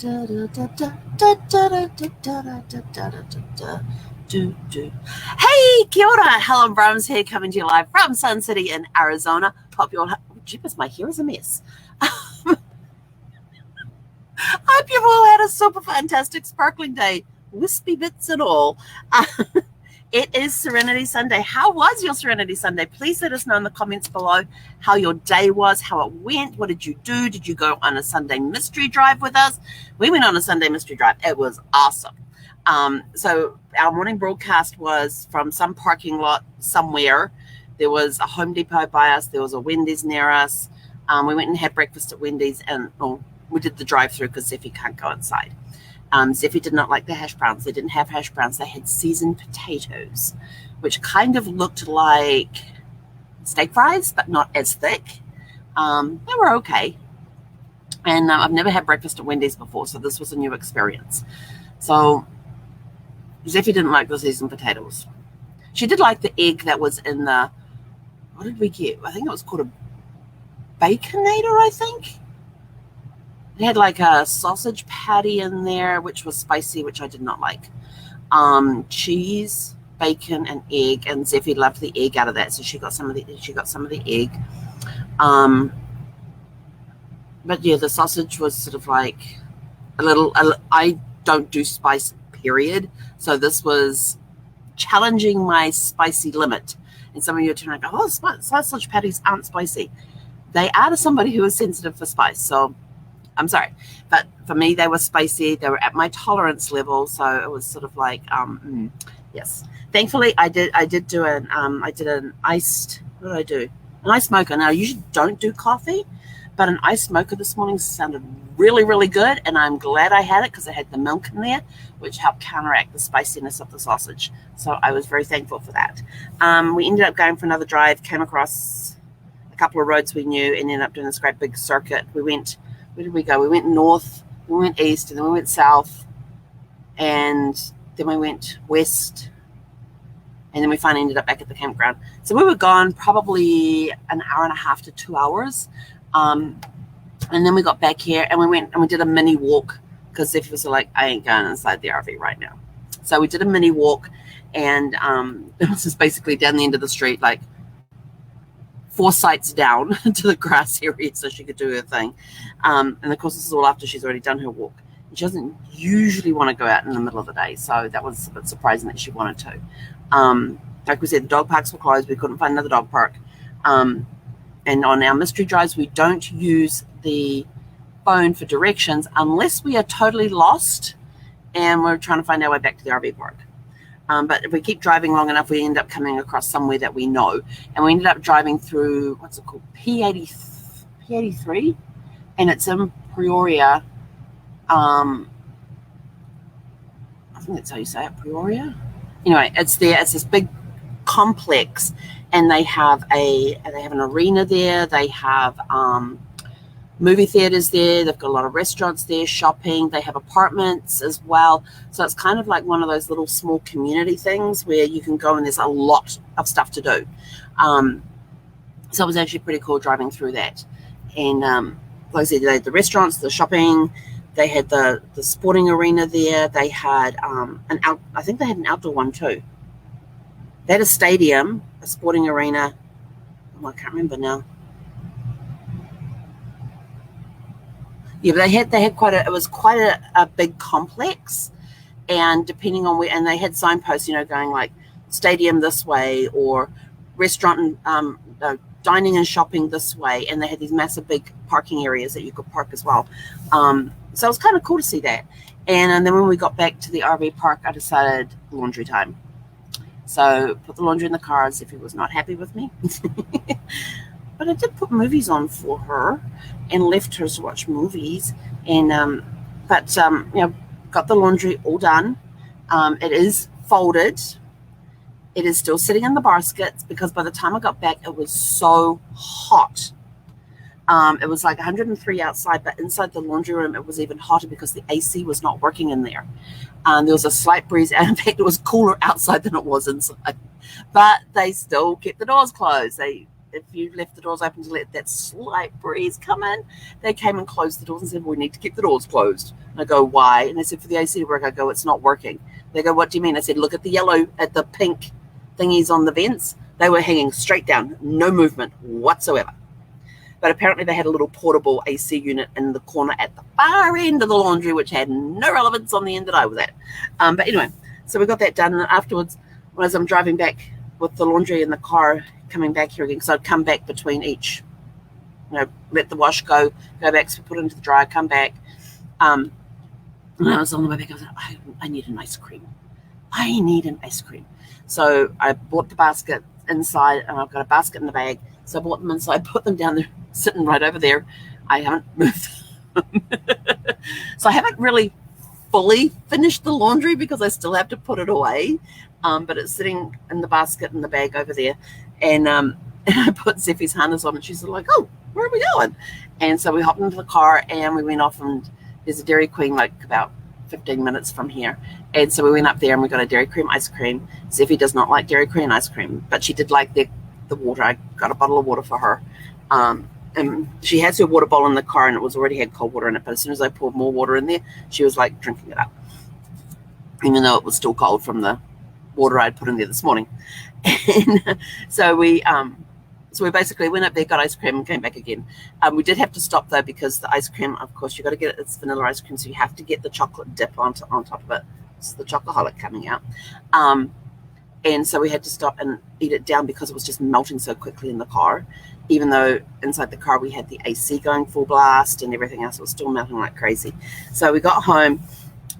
Hey, kia ora, Helen Brahms here, coming to you live from Sun City in Arizona. Hope you all jeepers, my hair is a mess. Hope you've all had a super fantastic sparkling day, wispy bits and all. It is Serenity Sunday. How was your Serenity Sunday? Please let us know in the comments below how your day was, how it went. What did you do? Did you go on a Sunday mystery drive with us? We went on a Sunday mystery drive. It was awesome. So our morning broadcast was from some parking lot somewhere. There was a Home Depot by us. There was a Wendy's near us. We went and had breakfast at Wendy's, and we did the drive-through because Zeffie can't go inside. Zeffie did not like the hash browns. They didn't have hash browns. They had seasoned potatoes, which kind of looked like steak fries, but not as thick. They were okay. And I've never had breakfast at Wendy's before, so this was a new experience. So Zeffie didn't like the seasoned potatoes. She did like the egg that was in the, what did we get? I think it was called a Baconator, I think. It had like a sausage patty in there, which was spicy, which I did not like. Cheese, bacon, and egg, and Zeffie loved the egg out of that, so she got some of the egg. But yeah, the sausage was sort of like I don't do spice, period. So this was challenging my spicy limit. And some of you are turning like, oh, sausage patties aren't spicy. They are to somebody who is sensitive for spice. So I'm sorry, but for me, they were spicy. They were at my tolerance level, so it was sort of like, yes. Thankfully, I did do an iced. What did I do? An iced mocha. Now, I usually don't do coffee, but an iced mocha this morning sounded really, really good, and I'm glad I had it because it had the milk in there, which helped counteract the spiciness of the sausage. So I was very thankful for that. We ended up going for another drive, came across a couple of roads we knew, and ended up doing this great big circuit. We went. Where did we go? We went north, we went east, and then we went south, and then we went west, and then we finally ended up back at the campground. So we were gone probably an hour and a half to 2 hours, and then we got back here, and we went and we did a mini walk because Zeffie was like, I ain't going inside the RV right now. So we did a mini walk, and it was just basically down the end of the street, like 4 sites down to the grass area so she could do her thing. And of course, this is all after she's already done her walk. And she doesn't usually want to go out in the middle of the day, so that was a bit surprising that she wanted to. Like we said, the dog parks were closed. We couldn't find another dog park. And on our mystery drives, we don't use the phone for directions unless we are totally lost and we're trying to find our way back to the RV park. But if we keep driving long enough, we end up coming across somewhere that we know. And we ended up driving through, what's it called? P83? And it's in Peoria. I think that's how you say it, Peoria. Anyway, it's there. It's this big complex, and they have an arena there. They have movie theaters there. They've got a lot of restaurants there, shopping. They have apartments as well. So it's kind of like one of those little small community things where you can go and there's a lot of stuff to do. So it was actually pretty cool driving through that. And like I said, they had the restaurants, the shopping. They had the sporting arena there. They had I think they had an outdoor one too. They had a stadium, a sporting arena. Oh, I can't remember now. Yeah, but they had it was quite a big complex, and depending on where, and they had signposts, going like stadium this way or restaurant and dining and shopping this way, and they had these massive big parking areas that you could park as well. So it was kind of cool to see that. And then when we got back to the RV park, I decided laundry time. So put the laundry in the car as if he was not happy with me. But I did put movies on for her and left her to watch movies. And got the laundry all done. It is folded. It is still sitting in the baskets because by the time I got back, it was so hot. It was like 103 outside, but inside the laundry room, it was even hotter because the AC was not working in there. There was a slight breeze, and in fact, it was cooler outside than it was inside. But they still kept the doors closed. If you left the doors open to let that slight breeze come in, they came and closed the doors and said, we need to keep the doors closed. And I go, why? And they said, for the AC to work. I go, it's not working. They go, what do you mean? I said, look at the pink thingies on the vents. They were hanging straight down, no movement whatsoever. But apparently they had a little portable AC unit in the corner at the far end of the laundry, which had no relevance on the end that I was at. But anyway, so we got that done. And afterwards, as I'm driving back with the laundry in the car, coming back here again, because I'd come back between each, let the wash go back, so put it into the dryer, come back. And I was on the way back, I was like, I need an ice cream. I need an ice cream. So I bought the basket inside, and I've got a basket in the bag. So I bought them inside, put them down there, sitting right over there. I haven't moved them. So I haven't really fully finished the laundry because I still have to put it away. But it's sitting in the basket in the bag over there. And I put Zeffie's harness on, and she's like, oh, where are we going? And so we hopped into the car, and we went off, and there's a Dairy Queen like about 15 minutes from here. And so we went up there, and we got a Dairy Cream ice cream. Zeffie does not like Dairy Queen ice cream, but she did like the water. I got a bottle of water for her. And she has her water bowl in the car, and it was already had cold water in it. But as soon as I poured more water in there, she was like drinking it up, even though it was still cold from the water I'd put in there this morning. And so we basically went up there, got ice cream, and came back again. We did have to stop though, because the ice cream, of course, you got to get it. It's vanilla ice cream, so you have to get the chocolate dip on top of it. It's the chocoholic coming out. And so we had to stop and eat it down because it was just melting so quickly in the car. Even though inside the car we had the AC going full blast and everything else, it was still melting like crazy. So we got home,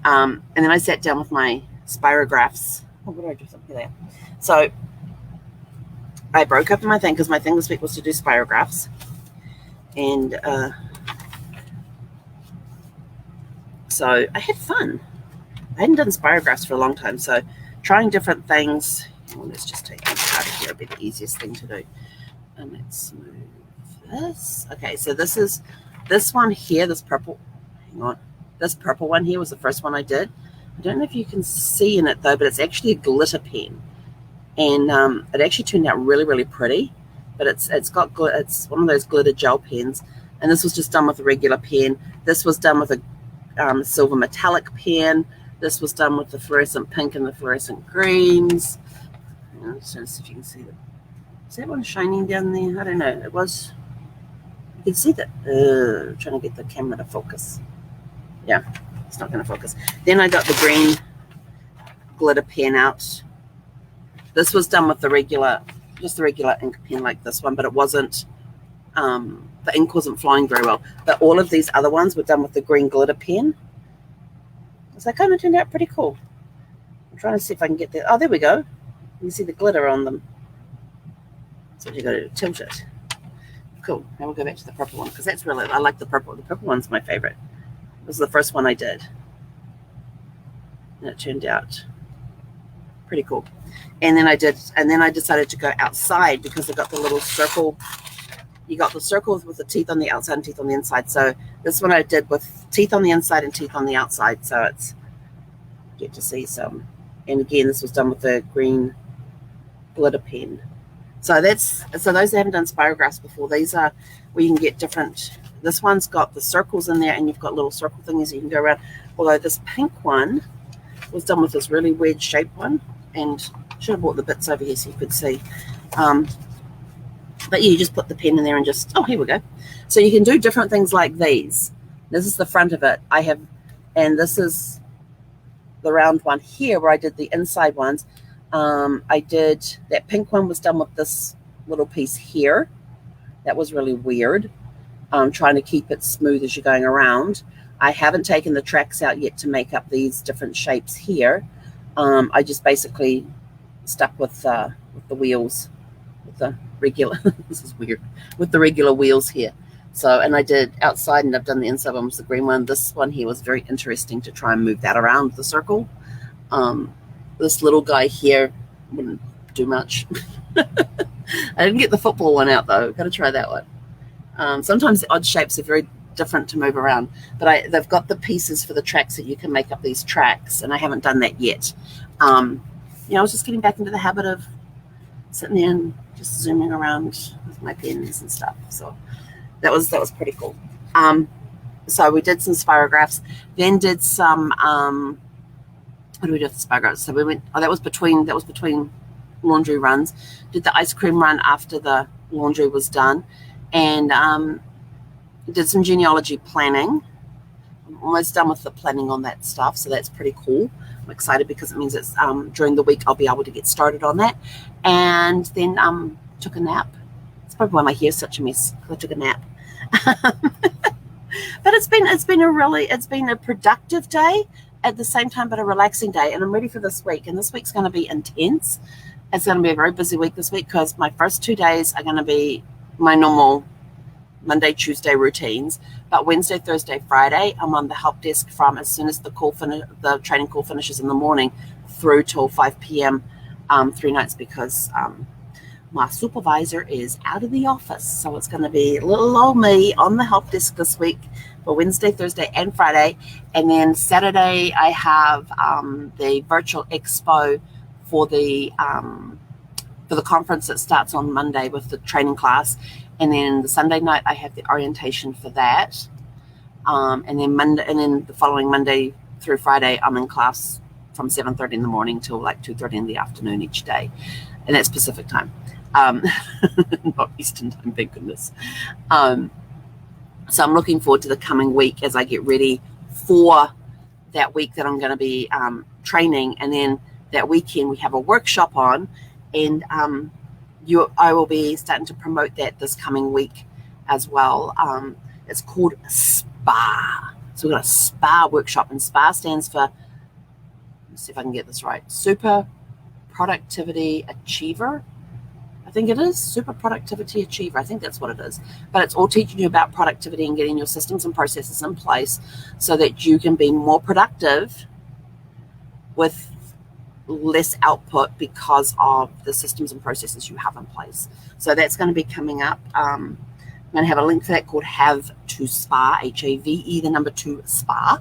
and then I sat down with my spirographs. Oh, what did I do something there? So I broke up my thing, because my thing this week was to do spirographs. And so I had fun. I hadn't done spirographs for a long time, so trying different things. Well, let's just take this out of here. It'll be the easiest thing to do. And let's move this. Okay, so this one here, this purple. Hang on. This purple one here was the first one I did. I don't know if you can see in it though, but it's actually a glitter pen. And it actually turned out really, really pretty. But it's one of those glitter gel pens. And this was just done with a regular pen. This was done with a silver metallic pen. This was done with the fluorescent pink and the fluorescent greens. I'm just trying to see if you can see that. Is that one shining down there? I don't know. It was. You can see that. Trying to get the camera to focus. Yeah, it's not going to focus. Then I got the green glitter pen out. This was done with just the regular ink pen like this one, but it wasn't. The ink wasn't flowing very well. But all of these other ones were done with the green glitter pen. So that kind of turned out pretty cool. I'm trying to see if I can get that. Oh, there we go. You can see the glitter on them. So you got to tilt it. Cool. Now we'll go back to the purple one, because that's really, I like the purple. The purple one's my favorite. It was the first one I did. And it turned out pretty cool. And then I decided to go outside, because I got the little circle. You got the circles with the teeth on the outside and teeth on the inside. So this one I did with teeth on the inside and teeth on the outside. So it's, you get to see some. And again, this was done with the green glitter pen. So those that haven't done spirographs before, these are where you can get different. This one's got the circles in there, and you've got little circle thingies you can go around. Although this pink one was done with this really weird shaped one, and should have brought the bits over here so you could see. But yeah, you just put the pen in there and just, oh, here we go. So you can do different things like these. This is the front of it. And this is the round one here where I did the inside ones. I did, that pink one was done with this little piece here. That was really weird. Trying to keep it smooth as you're going around. I haven't taken the tracks out yet to make up these different shapes here. I just basically stuck with the wheels, with the regular, this is weird, with the regular wheels here. So, and I did outside, and I've done the inside one was the green one. This one here was very interesting to try and move that around the circle. This little guy here wouldn't do much. I didn't get the football one out though. Got to try that one. Sometimes the odd shapes are very different to move around, but they've got the pieces for the tracks that you can make up these tracks, and I haven't done that yet. I was just getting back into the habit of sitting there and just zooming around with my pens and stuff. So that was pretty cool. So we did some spirographs, then did some, what do we do with the spirographs? So we went, that was between laundry runs, did the ice cream run after the laundry was done, and did some genealogy planning. I'm almost done with the planning on that stuff, so that's pretty cool. I'm excited because it means it's during the week I'll be able to get started on that. And then took a nap. It's probably why my hair's such a mess, because I took a nap. But it's been a productive day at the same time, but a relaxing day, and I'm ready for this week. And this week's going to be intense. It's going to be a very busy week this week, because my first 2 days are going to be my normal Monday, Tuesday routines, but Wednesday, Thursday, Friday, I'm on the help desk from as soon as the training call finishes in the morning through till 5 p.m. 3 nights, because my supervisor is out of the office. So it's going to be little old me on the help desk this week for Wednesday, Thursday, and Friday. And then Saturday, I have the virtual expo for the conference that starts on Monday with the training class. And then the Sunday night, I have the orientation for that. And then the following Monday through Friday, I'm in class from 7:30 in the morning till like 2:30 in the afternoon each day. And that's Pacific time. Not Eastern time, thank goodness. So I'm looking forward to the coming week as I get ready for that week that I'm going to be training. And then that weekend we have a workshop on, and I will be starting to promote that this coming week as well. It's called SPA. So we've got a SPA workshop, and SPA stands for, let's see if I can get this right, Super Productivity Achiever. I think it is Super Productivity Achiever. I think that's what it is. But it's all teaching you about productivity and getting your systems and processes in place so that you can be more productive with less output because of the systems and processes you have in place. So that's going to be coming up. I'm going to have a link for that called Have to Spa, HAVE, the number 2 Spa.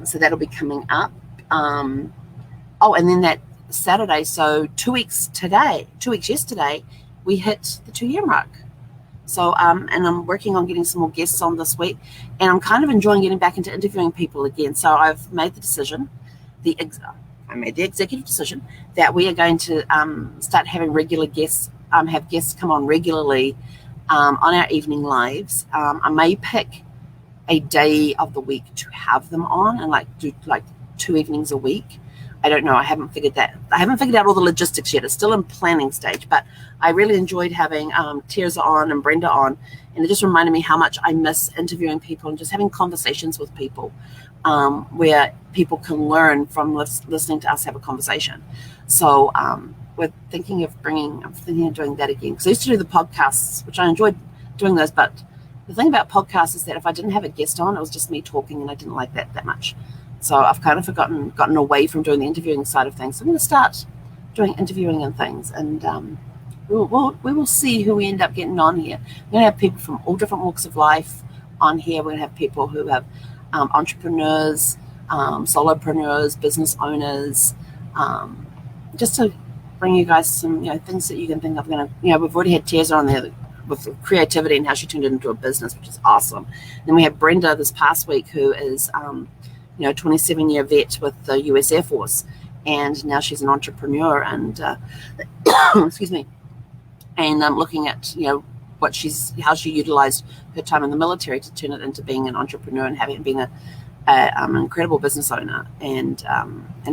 So that'll be coming up. And then that Saturday, so 2 weeks yesterday, we hit the 2-year mark. So, and I'm working on getting some more guests on this week, and I'm kind of enjoying getting back into interviewing people again. So I've made the decision, I made the executive decision that we are going to start having regular guests, have guests come on regularly on our evening lives. I may pick a day of the week to have them on and do 2 evenings a week. I don't know. I haven't figured out all the logistics yet. It's still in planning stage, but I really enjoyed having Tirza on and Brenda on, and it just reminded me how much I miss interviewing people and just having conversations with people where people can learn from listening to us have a conversation. So we're thinking of doing that again, because I used to do the podcasts, which I enjoyed doing those, but the thing about podcasts is that if I didn't have a guest on, it was just me talking, and I didn't like that much. So I've kind of gotten away from doing the interviewing side of things. So I'm going to start doing interviewing and things, and we will see who we end up getting on here. We're going to have people from all different walks of life on here. We're going to have people who have entrepreneurs, solopreneurs, business owners, just to bring you guys some things that you can think of. We've already had Tirza on there with creativity and how she turned it into a business, which is awesome. Then we have Brenda this past week, who is 27-year vet with the U.S. Air Force, and now she's an entrepreneur, and excuse me, and looking at how she utilized her time in the military to turn it into being an entrepreneur and being an incredible business owner, and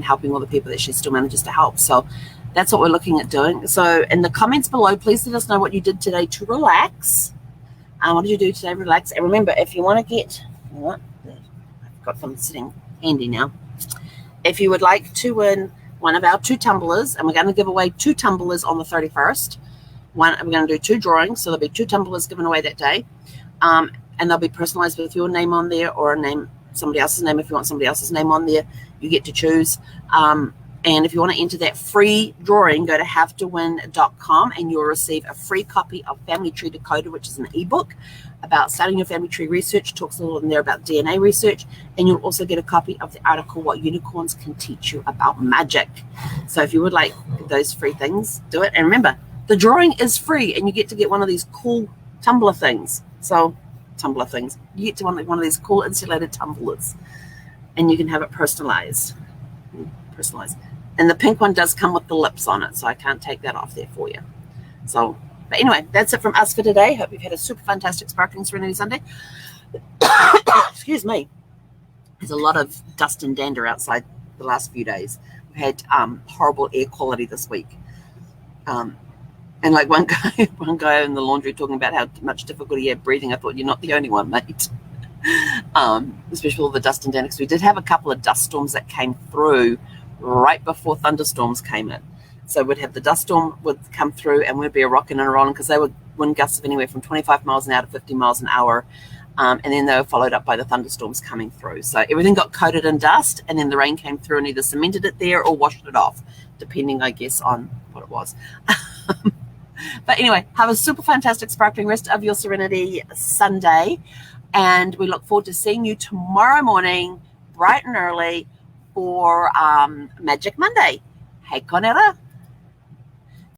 helping all the people that she still manages to help. So that's what we're looking at doing. So in the comments below, please let us know what you did today to relax. What did you do today? Relax. And remember, if you want to get got them sitting handy now. If you would like to win one of our 2 tumblers, and we're going to give away 2 tumblers on the 31st. We're going to do 2 drawings, so there'll be 2 tumblers given away that day, and they'll be personalized with your name on there, or somebody else's name. If you want somebody else's name on there, you get to choose. And if you want to enter that free drawing, go to havetowin.com, and you'll receive a free copy of Family Tree Decoded, which is an ebook about starting your family tree research. Talks a little in there about DNA research, and you'll also get a copy of the article What Unicorns Can Teach You About Magic. So if you would like those free things, do it. And remember, the drawing is free, and you get to get one of these cool tumbler things. So tumbler things. You get to one of these cool insulated tumblers, and you can have it personalized. And the pink one does come with the lips on it, so I can't take that off there for you. So, but anyway, that's it from us for today. Hope you've had a super fantastic Sparkling Serenity Sunday. Excuse me. There's a lot of dust and dander outside the last few days. We've had horrible air quality this week. And like one guy in the laundry talking about how much difficulty he had breathing. I thought, you're not the only one, mate. Especially all the dust and dander. Because we did have a couple of dust storms that came through right before thunderstorms came in. So we'd have the dust storm would come through, and we'd be a rocking and a rolling, because they were wind gusts of anywhere from 25 miles an hour to 50 miles an hour. And then they were followed up by the thunderstorms coming through. So everything got coated in dust, and then the rain came through and either cemented it there or washed it off, depending, I guess, on what it was. But anyway, have a super fantastic sparkling rest of your Serenity Sunday. And we look forward to seeing you tomorrow morning, bright and early, for Magic Monday. Hei konera.